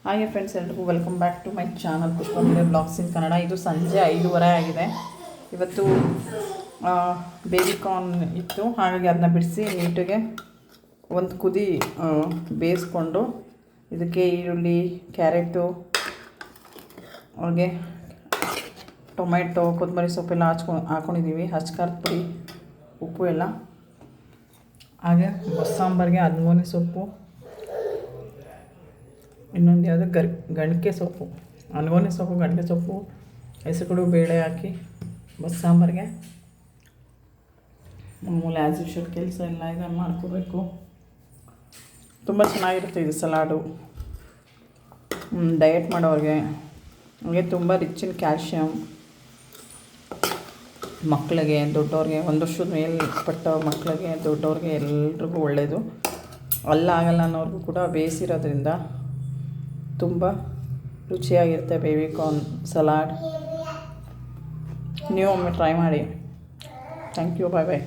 ಹಾಗೆ ಫ್ರೆಂಡ್ಸ್, ಎಲ್ರಿಗೂ welcome back to my channel ಪುಷ್ಪಮುರೆ ಬ್ಲಾಗ್ಸ್ ಇನ್ ಕನ್ನಡ. ಇದು ಸಂಜೆ 5:30 ಆಗಿದೆ. ಇವತ್ತು ಬೇಬಿ ಕಾರ್ನ್ ಇತ್ತು, ಹಾಗಾಗಿ ಅದನ್ನ ಬಿಡಿಸಿ ನೀಟಾಗೆ ಒಂದು ಕುದಿ ಬೇಯಿಸ್ಕೊಂಡು ಇದಕ್ಕೆ ಈರುಳ್ಳಿ, ಕ್ಯಾರೆಟು, ಅವ್ರಿಗೆ ಟೊಮೆಟೊ, ಕೊತ್ತಂಬರಿ ಸೊಪ್ಪೆಲ್ಲ ಹಾಕ್ಕೊಂಡಿದ್ದೀವಿ, ಹಚ್ಕಾರದ ಪುಡಿ, ಉಪ್ಪು ಎಲ್ಲ. ಹಾಗೆ ಸಾಂಬಾರಿಗೆ ಅದ್ಮೋನಿ ಸೊಪ್ಪು, ಇನ್ನೊಂದು ಯಾವುದು ಗಣಕೆ ಸೊಪ್ಪು, ಅನ್ಗೋನಿ ಸೊಪ್ಪು, ಗಣಕೆ ಸೊಪ್ಪು, ಹೆಸರುಗಳು, ಬೇಳೆ ಹಾಕಿ ಸಾಂಬಾರಿಗೆ ಮಾಮೂಲಿ ಆ್ಯಸ್ ಯೂಶುವಲ್ ಕೆಲಸ ಎಲ್ಲ ಇದನ್ನು ಮಾಡ್ಕೋಬೇಕು. ತುಂಬ ಚೆನ್ನಾಗಿರುತ್ತೆ ಇದು ಸಲಾಡು. ಡಯಟ್ ಮಾಡೋರಿಗೆ, ಹಾಗೆ ತುಂಬ ರಿಚ್ ಇನ್ ಕ್ಯಾಲ್ಶಿಯಮ್. ಮಕ್ಕಳಿಗೆ, ದೊಡ್ಡವ್ರಿಗೆ, 1 ವರ್ಷದ ಮೇಲ್ಪಟ್ಟ ಮಕ್ಕಳಿಗೆ, ದೊಡ್ಡವ್ರಿಗೆ ಎಲ್ರಿಗೂ ಒಳ್ಳೆಯದು. ಆಗಲ್ಲ ಅನ್ನೋರಿಗೂ ಕೂಡ ಬೇಯಿಸಿರೋದ್ರಿಂದ ತುಂಬ ರುಚಿಯಾಗಿರುತ್ತೆ ಬೇಬಿ ಕಾರ್ನ್ ಸಲಾಡ್. ನೀವು ಒಮ್ಮೆ ಟ್ರೈ ಮಾಡಿ. Thank you, bye bye.